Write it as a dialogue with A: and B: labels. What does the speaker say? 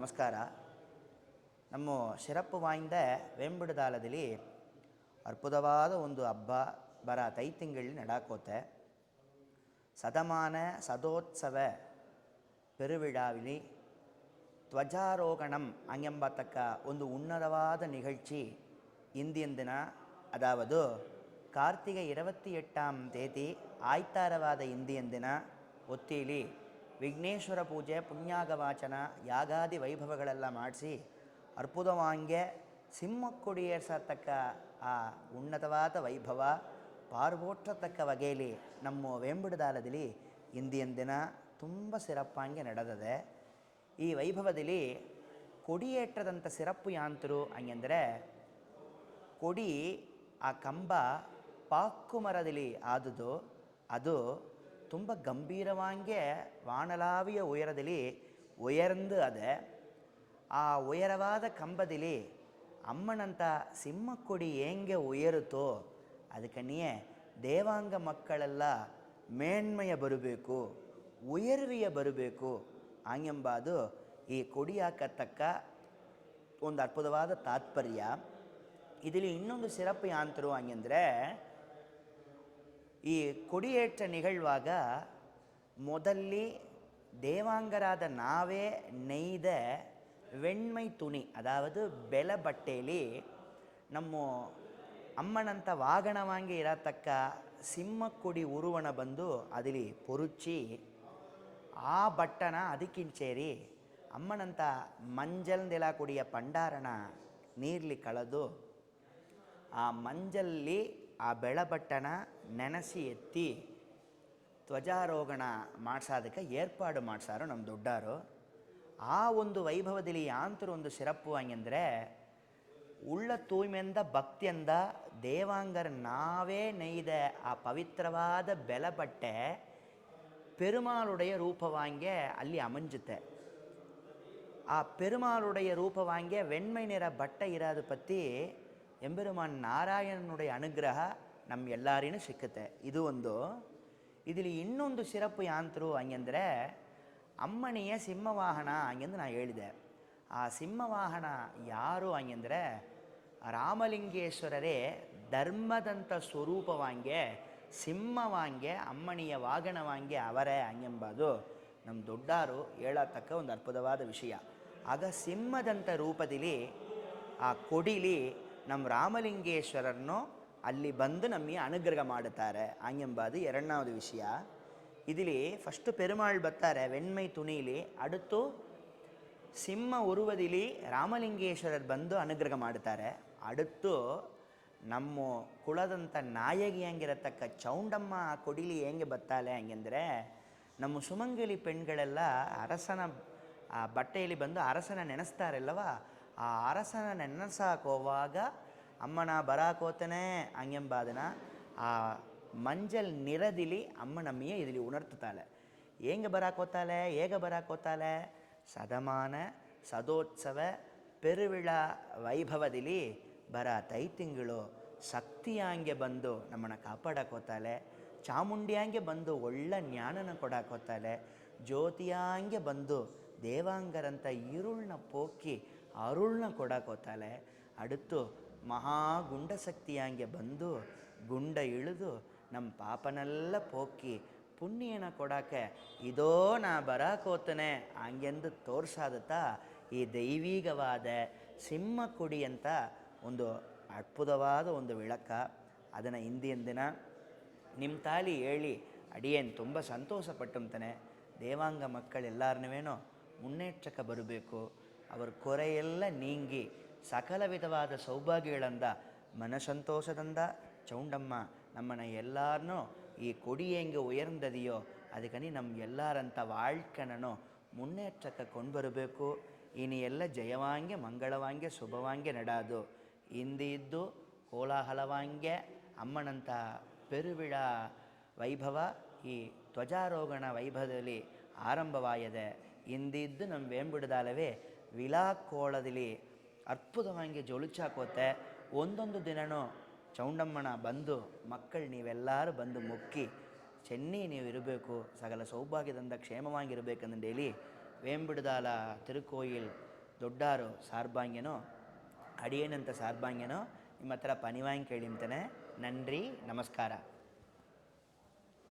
A: நமஸ்கார. நம்ம சிறப்பு வாய்ந்த வேம்புடுதாலದಲ್ಲಿ ಅದ್ಭುತವಾದ ಒಂದು ಹಬ್ಬ ಬರ ತೈತಿಂಗಳಲ್ಲಿ ನಡಾಕೋತೆ ಸದಮಾನ ಸದೋತ್ಸವ பெருவிழாவிலே ಧ್ವಜಾರೋಹಣಂ ಎಂಬತಕ್ಕ ಒಂದು ಉನ್ನತವಾದ ನಿகழ்ச்சி ಇಂದಿನ ದಿನ ಅದಾವುದು ಕಾರ್ತಿಗೆ 28ಆಂ ತೇದಿ ಆಯ್ತಾರವಾದ ಇಂದಿನ ದಿನ ಒತ್ತಿಲಿ ವಿಘ್ನೇಶ್ವರ ಪೂಜೆ ಪುಣ್ಯಾಗವಾಚನ ಯಾಗಾದಿ ವೈಭವಗಳೆಲ್ಲ ಮಾಡಿಸಿ ಅದ್ಭುತವಾಂಗೆ ಸಿಂಹಕ್ಕೊಡಿ ಏರ್ಸತಕ್ಕ ಆ ಉನ್ನತವಾದ ವೈಭವ ಪಾರ್ಬೋಟ್ಟತಕ್ಕ ವಗೆಯಲ್ಲಿ ನಮ್ಮ ವೇಂಬುಡುದಾಲದಲ್ಲಿ ಇಂದಿನ ದಿನ ತುಂಬ ಸಿರಪ್ಪಾಂಗೆ ನಡೆದಿದೆ. ಈ ವೈಭವದಲ್ಲಿ ಕೊಡಿಯೇற்றದಂಥ ಸಿರಪ್ಪು ಯಾಂತರು ಹಂಗೆಂದರೆ ಕೊಡಿ ಆ ಕಂಬ ಪಾಕು ಮರದಲ್ಲಿ ಆದುದು ಅದು ತುಂಬ ಗಂಭೀರವಾಂಗೆ ವಾನಲಾವಿಯ ಉಯರದಲ್ಲಿ ಉಯರ್ந்து ಅದೆ. ಆ ಉಯರವಾದ ಕಂಬದಲ್ಲಿ ಅಮ್ಮನಂಥ ಸಿಂಹಕ್ಕೊಡಿ ಹೆಂಗೆ ಉಯರುತ್ತೋ ಅದಕ್ಕನಿಯೇ ದೇವಾಂಗ ಮಕ್ಕಳೆಲ್ಲ ಮೇನ್ಮೆಯ ಬರಬೇಕು, ಉಯರ್ವಿಯ ಬರಬೇಕು ಹಂಗೆಂಬುದು ಈ ಕೊಡಿ ಹಾಕತಕ್ಕ ಒಂದು ಅದ್ಭುತವಾದ ತಾತ್ಪರ್ಯ. ಇದರಲ್ಲಿ ಇನ್ನೊಂದು ಸಿರಪ್ಪು ಯಾಂತರು ಹಂಗೆಂದರೆ ಈ ಕೊಡಿಯೇற்ற ನಿಗಳುವಾಗ ಮೊದಲಿ ದೇವಾಂಗರಾದ ನಾವೇ നെയ്த வெண்மை துணி அதாவது ಬೆಲ ಬಟ್ಟೆಯಲ್ಲಿ ನಮ್ಮ ಅಮ್ಮನಂಥ ವಾಗಣವಾಂಗೆ ಇರತಕ್ಕ ಸಿಂಹಕ್ಕೊಡಿ ಉರುವಣ ಬಂದು ಅದಲ್ಲಿ ಪೊರುಚಿ ಆ ಬಟ್ಟನ ಅದಕ್ಕಿಂಚೇರಿ ಅಮ್ಮನಂಥ ಮಂಜಲ್ದೆಲ ಕೊಡಿಯ ಪಂಡಾರಣ ನೀರ್ಲಿ ಕಳೆದು ಆ ಮಂಜಲ್ಲಿ ಆ ಬೆಳಬಟ್ಟನ ನೆನೆಸಿ ಎತ್ತಿ ಧ್ವಜಾರೋಹಣ ಮಾಡ್ಸೋದಕ್ಕೆ ಏರ್ಪಾಡು ಮಾಡ್ಸಾರು ನಮ್ಮ ದೊಡ್ಡವರು. ಆ ಒಂದು ವೈಭವದಲ್ಲಿ ಯಾಂತರು ಒಂದು ಸಿರಪ್ಪು ಹಂಗೆಂದರೆ ಉಳ್ಳ ತೂಯ್ಮೆಯಿಂದ ಭಕ್ತಿಯಿಂದ ದೇವಾಂಗರ ನಾವೇ നെയ്த ಆ ಪವಿತ್ರವಾದ ಬೆಲಬಟ್ಟೆ ಪೆರುಮಾಳುடைய ರೂಪವಾಂಗೆ ಅಲ್ಲಿ ಅಮಂಜುತ್ತೆ. ಆ ಪೆರುಮಾಳುடைய ರೂಪವಾಂಗೆ வெண்மை நிற ಬಟ್ಟೆ ಇರೋದು ಪತ್ತಿ ಎಂಬೆರುಮಾನ್ ನಾರಾಯಣನುடைய ಅನುಗ್ರಹ ನಮ್ಮ ಎಲ್ಲಾರಿನೂ ಸಿಕ್ಕುತ್ತೆ. ಇದು ಒಂದು. ಇದರಲ್ಲಿ ಇನ್ನೊಂದು ಸಿರಪ್ಪು ಯಾಂತರು ಹಂಗೆಂದರೆ ಅಮ್ಮನಿಯ ಸಿಂಹವಾಹನ ಹಂಗೆಂದು ನಾನು ಹೇಳಿದೆ. ಆ ಸಿಂಹವಾಹನ ಯಾರು ಹಂಗೆಂದರೆ ರಾಮಲಿಂಗೇಶ್ವರರೇ ಧರ್ಮದಂಥ ಸ್ವರೂಪವಾಂಗೆ ಸಿಂಹವಾಂಗೆ ಅಮ್ಮನಿಯ ವಾಗಣವಾಂಗೆ ಅವರೇ ಹಂಗೆಂಬುದು ನಮ್ಮ ದೊಡ್ಡಾರು ಹೇಳತಕ್ಕ ಒಂದು ಅದ್ಭುತವಾದ ವಿಷಯ. ಆಗ ಸಿಂಹದಂಥ ರೂಪದಲ್ಲಿ ಆ ಕೊಡಿಲಿ ನಮ್ಮ ರಾಮಲಿಂಗೇಶ್ವರರನ್ನು ಅಲ್ಲಿ ಬಂದು ನಮಗೆ ಅನುಗ್ರಹ ಮಾಡುತ್ತಾರೆ ಹಂಗೆಂಬುದು ಎರಡನೇದು ವಿಷಯ. ಇದರಲ್ಲಿ ಫಸ್ಟು ಪೆರುಮಾಳ್ ಬರ್ತಾರೆ ವೆಣ್ಮೈ ತುಣಿಲಿ, அடுத்து ಸಿಂಹ ಉರುವದಿಲಿ ರಾಮಲಿಂಗೇಶ್ವರರು ಬಂದು ಅನುಗ್ರಹ ಮಾಡುತ್ತಾರೆ. அடுத்து ನಮ್ಮ ಕುಲದಂಥ ನಾಯಕಿ ಹಂಗಿರತಕ್ಕ ಚೌಂಡಮ್ಮ ಕೊಡಿಲಿ ಹೆಂಗೆ ಬತ್ತಾಳೆ ಹಂಗೆಂದರೆ ನಮ್ಮ ಸುಮಂಗಲಿ ಪೆಣ್ಗಳೆಲ್ಲ ಅರಸನ ಆ ಬಟ್ಟೆಯಲ್ಲಿ ಬಂದು ಅರಸನ ನೆನೆಸ್ತಾರಲ್ಲವ, ಆ ಅರಸನ ನೆನೆಸಾಕೋವಾಗ ಅಮ್ಮನ ಬರಾಕೋತನೇ ಹಂಗೆಂಬದನ್ನ ಆ ಮಂಜಲ್ ನಿರದಿಲಿ ಅಮ್ಮ ನಮ್ಮಿಯ ಇದರಲ್ಲಿ ಉಣರ್ತಾಳೆ. ಹೆಂಗೆ ಬರಾಕೋತಾಳೆ, ಹೇಗೆ ಬರಾಕೋತಾಳೆ? ಸದಮಾನ ಸದೋತ್ಸವ ಪೆರುವಿಳ ವೈಭವದಲ್ಲಿ ಬರ ತೈತಿಂಗಳು ಶಕ್ತಿಯಾಂಗೆ ಬಂದು ನಮ್ಮನ್ನು ಕಾಪಾಡಕೋತಾಳೆ. ಚಾಮುಂಡಿಯಾಂಗೆ ಬಂದು ಒಳ್ಳೆ ಜ್ಞಾನನ ಕೊಡಾಕೋತಾಳೆ. ಜ್ಯೋತಿಯಾಂಗೆ ಬಂದು ದೇವಾಂಗರಂಥ ಇರುಳನ್ನ ಪೋಕಿ ಅರುಳನ್ನ ಕೊಡಾಕೋತಾಳೆ. அடுத்து ಮಹಾಗುಂಡ ಶಕ್ತಿಯಾಂಗೆ ಬಂದು ಗುಂಡ ಇಳಿದು ನಮ್ಮ ಪಾಪನೆಲ್ಲ ಪೋಕಿ ಪುಣ್ಯನ ಕೊಡೋಕ್ಕೆ ಇದೋ ನಾ ಬರಾಕೋತನೆ ಹಂಗೆಂದು ತೋರ್ಸಾದತ್ತ ಈ ದೈವೀಗವಾದ ಸಿಂಹಕ್ಕೊಡಿ ಅಂತ ಒಂದು ಅದ್ಭುತವಾದ ಒಂದು ವಿಳಕ. ಅದನ್ನು ಇಂದಿನ ದಿನ ನಿಮ್ಮ ತಾಲಿ ಹೇಳಿ ಅಡಿಯೇನು ತುಂಬ ಸಂತೋಷಪಟ್ಟಂತಾನೆ. ದೇವಾಂಗ ಮಕ್ಕಳೆಲ್ಲರನ್ನುವೇನೋ ಮುನ್ನೇற்றಕ್ಕೆ ಬರಬೇಕು, ಅವರ ಕೊರೆಯೆಲ್ಲ ನೀಂಗಿ ಸಕಲ ವಿಧವಾದ ಸೌಭಾಗ್ಯಗಳಿಂದ ಮನಸಂತೋಷದಿಂದ ಚೌಂಡಮ್ಮ ನಮ್ಮನ್ನು ಎಲ್ಲರನ್ನೂ ಈ ಕೊಡಿ ಹೆಂಗೆ ಉಯರ್ந்தದೆಯೋ ಅದಕ್ಕನಿ ನಮ್ಮ ಎಲ್ಲರಂಥ ವಾಳ್ಕನೂ ಮುನ್ನೇற்றಕ್ಕೆ ಕೊಂಡು ಬರಬೇಕು. ಇನ್ನು ಎಲ್ಲ ಜಯವಾಂಗೆ ಮಂಗಳವಾಂಗೆ ಶುಭವಾಂಗೆ ನಡಾದು ಇಂದಿದ್ದು ಕೋಲಾಹಲವಾಂಗೆ ಅಮ್ಮನಂಥ ಪೆರುವಿಳ ವೈಭವ ಈ ಧ್ವಜಾರೋಹಣ ವೈಭವದಲ್ಲಿ ಆರಂಭವಾಗಿದೆ. ಇಂದಿದ್ದು ನಮ್ಮ ವೇಂಬುಡುದಾಲವೇ ವಿಲಾಕೋಳದಲ್ಲಿ ಅದ್ಭುತವಾಗಿ ಜೊಳುಚಾಕೋತೆ. ಒಂದೊಂದು ದಿನವೂ ಚೌಂಡಮ್ಮನ ಬಂದು ಮಕ್ಕಳು ನೀವೆಲ್ಲರೂ ಬಂದು ಮುಕ್ಕಿ ಚೆನ್ನಿ ನೀವು ಇರಬೇಕು, ಸಕಲ ಸೌಭಾಗ್ಯದಿಂದ ಕ್ಷೇಮವಾಗಿರಬೇಕಂದು ಹೇಳಿ வேம்புடுதால திருக்கோயில் ದೊಡ್ಡಾರು ಸಾರ್ಬಾಂಗ್ಯನೋ ಅಡಿಯೇನಂತ ಸಾರ್ಬಾಂಗ್ಯನೋ ನಿಮ್ಮ ಹತ್ರ ಪನಿವಾಂಗ್ ಕೇಳಿಂತಾನೆ. ನನ್ರಿ ನಮಸ್ಕಾರ.